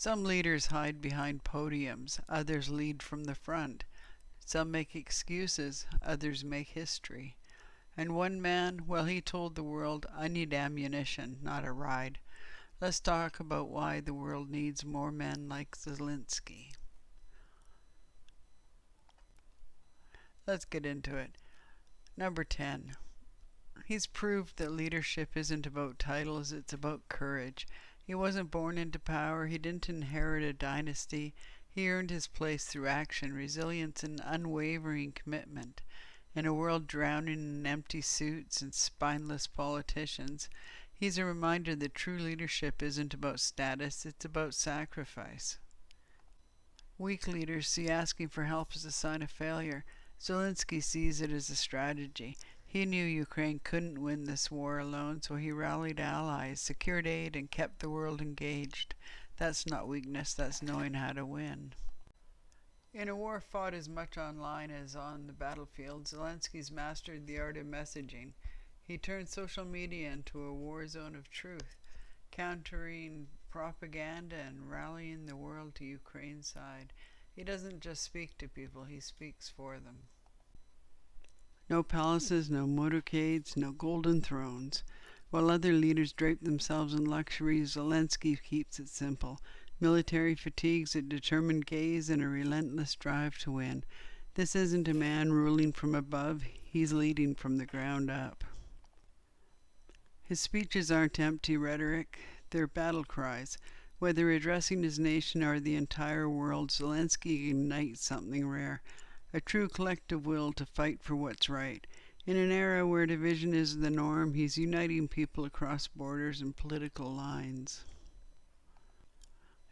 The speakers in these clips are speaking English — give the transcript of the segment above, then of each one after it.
Some leaders hide behind podiums, others lead from the front. Some make excuses, others make history. And one man, well, he told the world, I need ammunition, not a ride. Let's talk about why the world needs more men like Zelenskyy. Let's get into it. Number 10. He's proved that leadership isn't about titles, it's about courage. He wasn't born into power, he didn't inherit a dynasty. He earned his place through action, resilience, and unwavering commitment. In a world drowning in empty suits and spineless politicians, he's a reminder that true leadership isn't about status, it's about sacrifice. Weak leaders see asking for help as a sign of failure. Zelenskyy sees it as a strategy. He knew Ukraine couldn't win this war alone, so he rallied allies, secured aid, and kept the world engaged. That's not weakness, that's knowing how to win. In a war fought as much online as on the battlefield, Zelensky's mastered the art of messaging. He turned social media into a war zone of truth, countering propaganda and rallying the world to Ukraine's side. He doesn't just speak to people, he speaks for them. No palaces, no motorcades, no golden thrones. While other leaders drape themselves in luxury, Zelenskyy keeps it simple. Military fatigues, a determined gaze, and a relentless drive to win. This isn't a man ruling from above, he's leading from the ground up. His speeches aren't empty rhetoric, they're battle cries. Whether addressing his nation or the entire world, Zelenskyy ignites something rare. A true collective will to fight for what's right. In an era where division is the norm, he's uniting people across borders and political lines.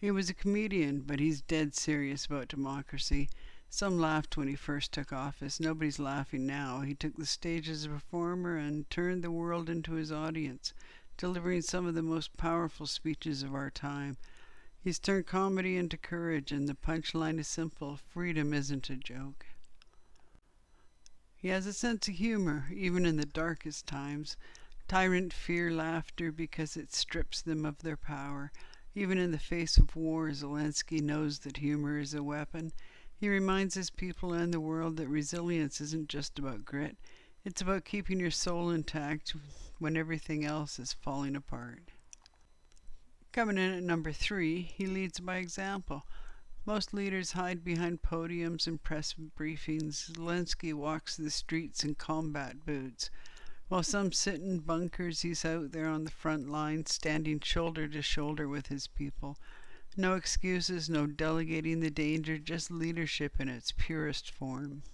He was a comedian, but he's dead serious about democracy. Some laughed when he first took office. Nobody's laughing now. He took the stage as a performer and turned the world into his audience, delivering some of the most powerful speeches of our time. He's turned comedy into courage, and the punchline is simple: freedom isn't a joke. He has a sense of humor, even in the darkest times. Tyrant fear laughter because it strips them of their power. Even in the face of war, Zelenskyy knows that humor is a weapon. He reminds his people and the world that resilience isn't just about grit. It's about keeping your soul intact when everything else is falling apart. Coming in at number 3, he leads by example. Most leaders hide behind podiums and press briefings. Zelenskyy walks the streets in combat boots. While some sit in bunkers, he's out there on the front line, standing shoulder to shoulder with his people. No excuses, no delegating the danger, just leadership in its purest form.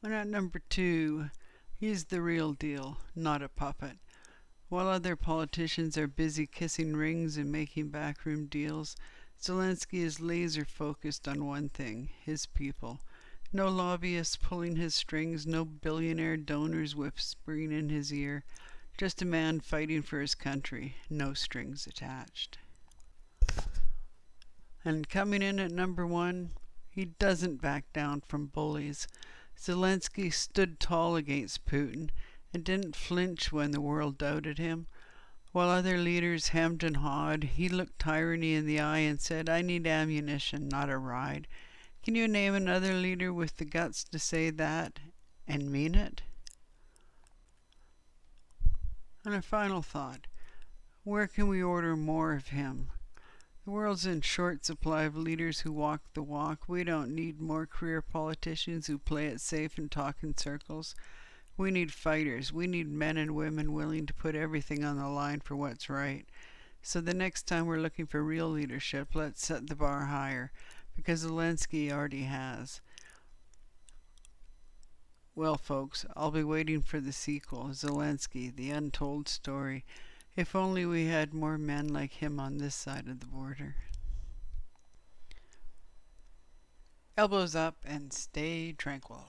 And at number 2, he's the real deal, not a puppet. While other politicians are busy kissing rings and making backroom deals, Zelenskyy is laser-focused on one thing: his people. No lobbyists pulling his strings, no billionaire donors whispering in his ear. Just a man fighting for his country, no strings attached. And coming in at number 1, he doesn't back down from bullies. Zelenskyy stood tall against Putin and didn't flinch when the world doubted him. While other leaders hemmed and hawed, he looked tyranny in the eye and said, I need ammunition, not a ride. Can you name another leader with the guts to say that and mean it? And a final thought. Where can we order more of him? The world's in short supply of leaders who walk the walk. We don't need more career politicians who play it safe and talk in circles. We need fighters. We need men and women willing to put everything on the line for what's right. So the next time we're looking for real leadership, let's set the bar higher, because Zelenskyy already has. Well, folks, I'll be waiting for the sequel, Zelenskyy, the untold story. If only we had more men like him on this side of the border. Elbows up and stay tranquil.